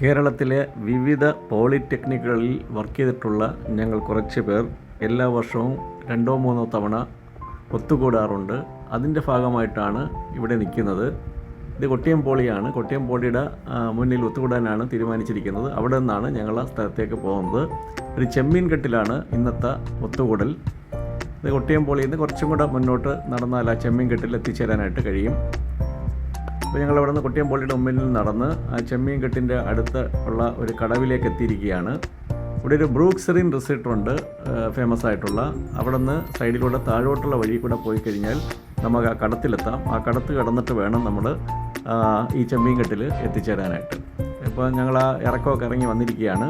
കേരളത്തിലെ വിവിധ പോളിടെക്നിക്കുകളിൽ വർക്ക് ചെയ്തിട്ടുള്ള ഞങ്ങൾ കുറച്ച് പേർ എല്ലാ വർഷവും 2-3 തവണ ഒത്തുകൂടാറുണ്ട്. അതിൻ്റെ ഭാഗമായിട്ടാണ് ഇവിടെ നിൽക്കുന്നത്. ഇത് കൊട്ടിയം പോളിയാണ്. കൊട്ടിയം പോളിയുടെ മുന്നിൽ ഒത്തുകൂടാനാണ് തീരുമാനിച്ചിരിക്കുന്നത്. അവിടെ നിന്നാണ് ഞങ്ങൾ ആ സ്ഥലത്തേക്ക് പോകുന്നത്. ഒരു ചെമ്മീൻ കെട്ടിലാണ് ഇന്നത്തെ ഒത്തുകൂടൽ. ഇത് കൊട്ടിയം പോളിയിൽ നിന്ന് കുറച്ചും കൂടെ മുന്നോട്ട് നടന്നാൽ ആ ചെമ്മീൻ കെട്ടിൽ എത്തിച്ചേരാനായിട്ട് കഴിയും. അപ്പോൾ ഞങ്ങൾ അവിടെ നിന്ന് കൊട്ടിയം പോളിയുടെ മുമ്പിൽ നടന്ന് ആ ചെമ്മീൻ കെട്ടിൻ്റെ അടുത്ത് ഉള്ള ഒരു കടവിലേക്ക് എത്തിയിരിക്കുകയാണ്. ഇവിടെ ഒരു ബ്രൂക്സറിൻ റിസോർട്ടുണ്ട് ഫേമസ് ആയിട്ടുള്ള. അവിടെ നിന്ന് സൈഡിലൂടെ താഴോട്ടുള്ള വഴി കൂടെ പോയി കഴിഞ്ഞാൽ നമുക്ക് ആ കടത്തിലെത്താം. ആ കടത്ത് കടന്നിട്ട് വേണം നമ്മൾ ഈ ചെമ്മീൻ കെട്ടിൽ എത്തിച്ചേരാനായിട്ട്. ഇപ്പോൾ ഞങ്ങൾ ആ ഇറക്കമൊക്കെ ഇറങ്ങി വന്നിരിക്കുകയാണ്.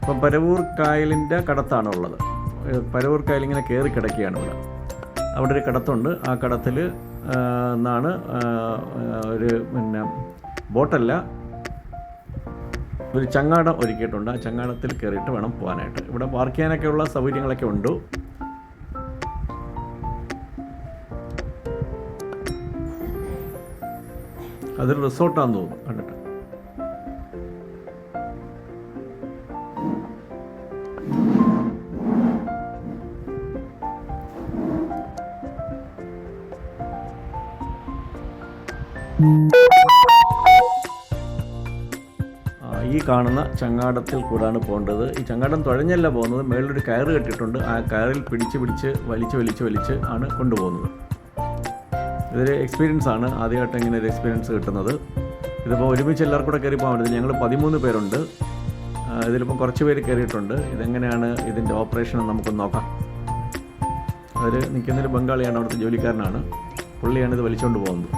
ഇപ്പം പരവൂർ കായലിൻ്റെ കടത്താണ് ഉള്ളത്. പരവൂർ കായലിങ്ങനെ കയറി കിടക്കുകയാണ് ഇവിടെ. അവിടെ ഒരു കടത്തുണ്ട്. ആ കടത്തിൽ നിന്നാണ് ഒരു ബോട്ടല്ല, ഒരു ചങ്ങാടം ഒരുക്കിയിട്ടുണ്ട്. ആ ചങ്ങാടത്തിൽ കയറിയിട്ട് വേണം പോകാനായിട്ട്. ഇവിടെ പാർക്ക് ചെയ്യാനൊക്കെയുള്ള സൗകര്യങ്ങളൊക്കെ ഉണ്ട്. അതൊരു റിസോർട്ടാണെന്ന് തോന്നുന്നു കണ്ടിട്ട്. ഈ കാണുന്ന ചങ്ങാടത്തിൽ കൂടാണ് പോകേണ്ടത്. ഈ ചങ്ങാടം തുഴഞ്ഞല്ല പോകുന്നത്, മേളിലൊരു കയറ് കെട്ടിയിട്ടുണ്ട്. ആ കയറിൽ പിടിച്ച് വലിച്ച് ആണ് കൊണ്ടുപോകുന്നത്. ഇതൊരു എക്സ്പീരിയൻസ് ആണ്. ആദ്യമായിട്ട് ഇങ്ങനെ ഒരു എക്സ്പീരിയൻസ് കിട്ടുന്നത്. ഇതിപ്പോൾ ഒരുമിച്ച് എല്ലാവർക്കും കൂടെ കയറി പോകാൻ പറ്റുന്നത്. ഞങ്ങൾ 13 പേരുണ്ട്. ഇതിലിപ്പം കുറച്ച് പേര് കയറിയിട്ടുണ്ട്. ഇതെങ്ങനെയാണ് ഇതിൻ്റെ ഓപ്പറേഷൻ നമുക്കൊന്ന് നോക്കാം. അതിൽ നിൽക്കുന്നൊരു ബംഗാളിയാണ്, അവിടുത്തെ ജോലിക്കാരനാണ്. പുള്ളിയാണ് ഇത് വലിച്ചുകൊണ്ട് പോകുന്നത്.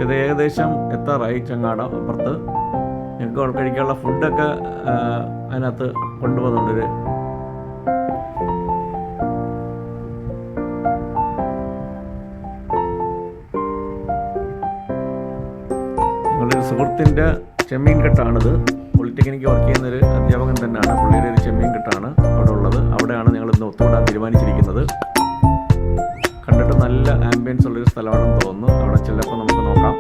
ഇത് ഏകദേശം എത്താറായി ചങ്ങാടം. അപ്പുറത്ത് ഞങ്ങൾക്ക് കഴിക്കാനുള്ള ഫുഡൊക്കെ അതിനകത്ത് കൊണ്ടുപോകുന്നുണ്ട്. ഞങ്ങളുടെ സുഹൃത്തിൻ്റെ ചെമ്മീൻ കെട്ടാണിത്. പോളിടെക്നിക്ക് വർക്ക് ചെയ്യുന്നൊരു അധ്യാപകൻ തന്നെയാണ്. പുള്ളിയുടെ ഒരു ചെമ്മീൻ കെട്ടാണ് അവിടെ ഉള്ളത്. അവിടെയാണ് ഞങ്ങൾ ഇന്ന് ഒത്തുകൂടാൻ തീരുമാനിച്ചിരിക്കുന്നത്. കണ്ടിട്ട് നല്ല ആംബിയൻസ് ഉള്ളൊരു സ്ഥലമാണെന്ന് തോന്നുന്നു. അവിടെ ചിലപ്പോൾ നമുക്ക് നോക്കാം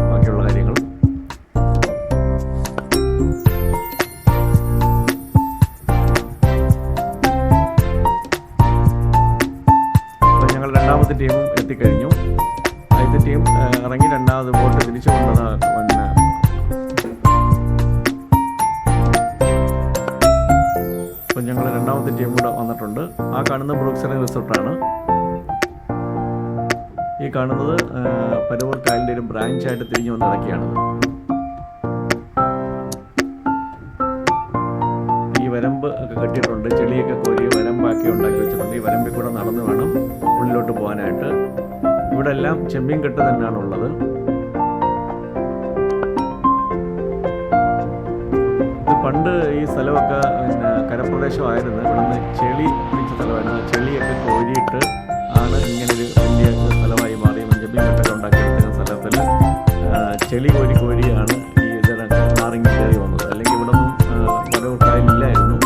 ബാക്കിയുള്ള കാര്യങ്ങൾ. അപ്പോൾ ഞങ്ങൾ രണ്ടാമത്തെ ടീമും എത്തിക്കഴിഞ്ഞു. ആദ്യത്തെ ടീം ഇറങ്ങി രണ്ടാമത് ബോട്ട് തിരിച്ചു കൊണ്ടത് അപ്പോൾ ഞങ്ങൾ രണ്ടാമത്തെ ടീം കൂടെ വന്നിട്ടുണ്ട്. ആ കാണുന്ന ബ്രൂക്സറിൻ റിസോർട്ടാണ്. ഈ കാണുന്നത് പരവൂർ കായലിൻ്റെ ഒരു ബ്രാഞ്ചായിട്ട് തിരിഞ്ഞു വന്ന് ഇടയ്ക്കാണത്. ഈ വരമ്പ് ഒക്കെ കെട്ടിയിട്ടുണ്ട്. ചെളിയൊക്കെ കോരി വരമ്പാക്കി ഉണ്ടാക്കി വെച്ചിട്ടുണ്ട്. ഈ വരമ്പിൽ കൂടെ നടന്നു വേണം ഉള്ളിലോട്ട് പോകാനായിട്ട്. ഇവിടെ എല്ലാം ചെമ്മീൻ കെട്ട് തന്നെയാണ് ഉള്ളത്. ഇത് പണ്ട് ഈ സ്ഥലമൊക്കെ കരപ്രദേശമായിരുന്നു. ഇവിടെ നിന്ന് ചെളി പിടിച്ച സ്ഥലമായിരുന്നു. ചെളിയൊക്കെ കോരിയിട്ട് ആണ് ഇങ്ങനൊരു വലിയ സ്ഥലമായി മാറി. ചെമ്മീൻ കെട്ടൊക്കെ ഉണ്ടാക്കിയെടുക്കുന്ന സ്ഥലത്തിൽ ചെളി കോരിയാണ് ഈ ഇതിനൊക്കെ മാറിങ്ങി കയറി വന്നത്. അല്ലെങ്കിൽ ഇവിടെ ഒന്നും പരവൂർ കായലില്ലായിരുന്നു.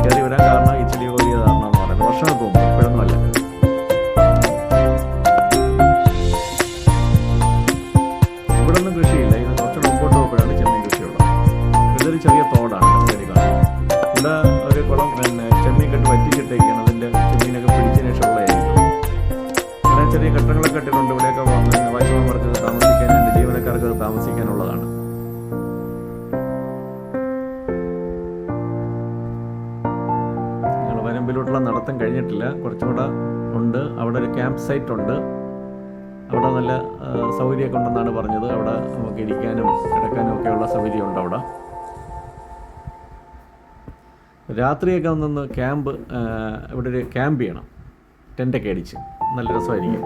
കയറി വരാൻ കാരണം ഈ ചെളി കോരിയ കാരണം എന്ന് പറയുന്നത്. വർഷങ്ങൾക്ക് മുമ്പ്, ഇപ്പോഴൊന്നും അല്ല. ഇവിടെ ഒന്നും കൃഷിയില്ല. ഇത് കുറച്ചുകൂടെ മുമ്പോട്ട് പോകുമ്പോഴാണ് ചെമ്മീൻ കൃഷിയുള്ളത്. ഇതൊരു ചെറിയ തോടാണ് ചെടി കാണുന്നത്. ഇവിടെ ഒരു കുളം ചെമ്മീൻ കെട്ട് വറ്റിച്ചിട്ടേക്കാണ്. അതിൻ്റെ ചെമ്മീനൊക്കെ പിടിച്ചതിന് ശേഷമുള്ളതായിരിക്കും. ചെറിയ കെട്ടങ്ങളൊക്കെ കെട്ടിട്ടുണ്ട്. ഇവിടെയൊക്കെ വാച്ച്മാൻമാർക്ക് താമസിക്കാൻ, എൻ്റെ ജീവനക്കാർക്ക് താമസിക്കാനുള്ളതാണ്. ഞങ്ങൾ വരമ്പിലോട്ടുള്ള നടത്തം കഴിഞ്ഞിട്ടില്ല, കുറച്ചും കൂടെ ഉണ്ട്. അവിടെ ഒരു ക്യാമ്പ് സൈറ്റ് ഉണ്ട്. അവിടെ നല്ല സൗകര്യമൊക്കെ ഉണ്ടെന്നാണ് പറഞ്ഞത്. അവിടെ നമുക്ക് ഇരിക്കാനും കിടക്കാനും ഒക്കെയുള്ള സൗകര്യമുണ്ട് അവിടെ. രാത്രിയൊക്കെ ഒന്നൊന്ന് ഇവിടെ ഒരു ക്യാമ്പ് ചെയ്യണം. ടെൻ്റൊക്കെ അടിച്ച് നല്ല രസമായിരിക്കും.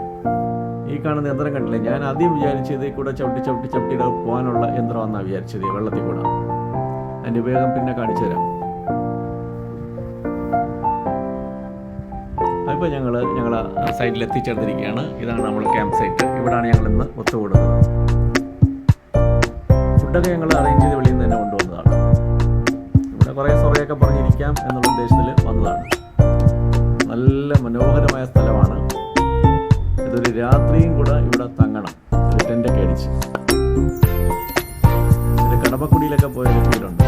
ഈ ഈ കാണുന്ന യന്ത്രം കണ്ടില്ലേ, ഞാൻ ആദ്യം വിചാരിച്ചത് ഇതിൽ കൂടെ ചവിട്ടി പോകാനുള്ള യന്ത്രമാണെന്നാണ് വിചാരിച്ചത്, വെള്ളത്തിൽ കൂടെ. അതിൻ്റെ ഉപയോഗം പിന്നെ കാണിച്ചു തരാം. അപ്പോൾ ഞങ്ങൾ സൈറ്റിൽ എത്തിച്ചേർന്നിരിക്കുകയാണ്. ഇതാണ് നമ്മൾ ക്യാമ്പ് സൈറ്റ്. ഇവിടെയാണ് ഞങ്ങൾ ഇന്ന് ഒത്തുകൂടുന്നത്. ഫുഡൊക്കെ ഞങ്ങൾ അറേഞ്ച് ചെയ്ത് വെളിയിൽ നിന്ന് തന്നെ കൊണ്ടുവന്നതാണ്. ഇവിടെ കുറേ സൊറയൊക്കെ പറഞ്ഞിരിക്കാം എന്നുള്ള ഉദ്ദേശത്തിൽ വന്നതാണ്. നല്ല മനോഹരമായ സ്ഥലമാണ്. ഇതൊരു രാത്രിയും കൂടെ ഇവിടെ തങ്ങണം, ഒരു ടെൻ്റൊക്കെ അടിച്ച്. ഇത് കടപ്പക്കുടിയിലൊക്കെ പോയൊരു ഫീലുണ്ട്.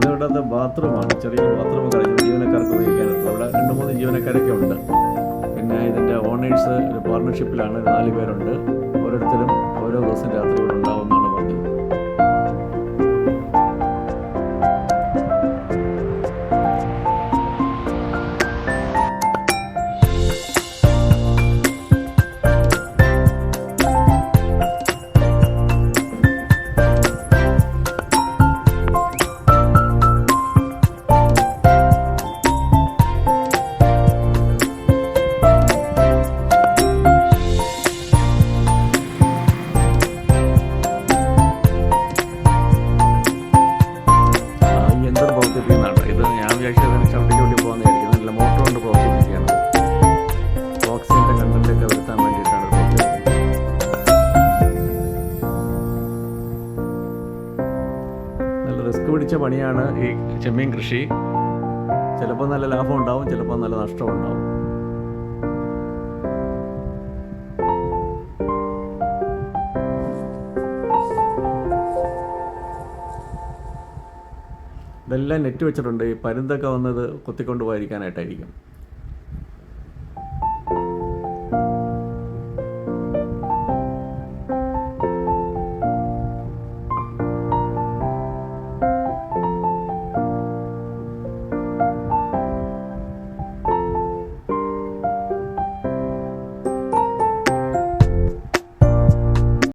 ഇവിടുത്തെ ബാത്റൂമാണ്, ചെറിയൊരു ബാത്റൂം കളിച്ച് ജീവനക്കാർക്ക് ഉപയോഗിക്കാനായിട്ടുള്ള. ഇവിടെ 2-3 ജീവനക്കാരൊക്കെ ഉണ്ട്. പിന്നെ ഇതിൻ്റെ ഓണേഴ്സ് ഒരു പാർട്ണർഷിപ്പിലാണ്, 4 പേരുണ്ട്. ഓരോരുത്തരും ഓരോ ദിവസം രാത്രി ഇവിടെ ഉണ്ടാവുമെന്നാണ് പറഞ്ഞത്. ഇത് ഞാൻ വിചാരിച്ചതിന് ചവിട്ടി പോകുന്നതായിരിക്കും. നല്ല മോട്ടർ കൊണ്ട് പ്രവർത്തിപ്പിക്കുകയാണ്. ഓക്സിജൻ്റെ കണ്ടന്റൊക്കെ വരുത്താൻ വേണ്ടിയിട്ടാണ് പ്രവർത്തിപ്പിക്കുന്നത്. നല്ല റിസ്ക് പിടിച്ച പണിയാണ് ഈ ചെമ്മീൻ കൃഷി. ചിലപ്പോൾ നല്ല ലാഭം ഉണ്ടാവും, ചിലപ്പോൾ നല്ല നഷ്ടം ഉണ്ടാവും. ഇതെല്ലാം നെറ്റ് വെച്ചിട്ടുണ്ട്. ഈ പരുന്തൊക്കെ വന്നത് കൊത്തിക്കൊണ്ട് പോയിരിക്കാനായിട്ടായിരിക്കും.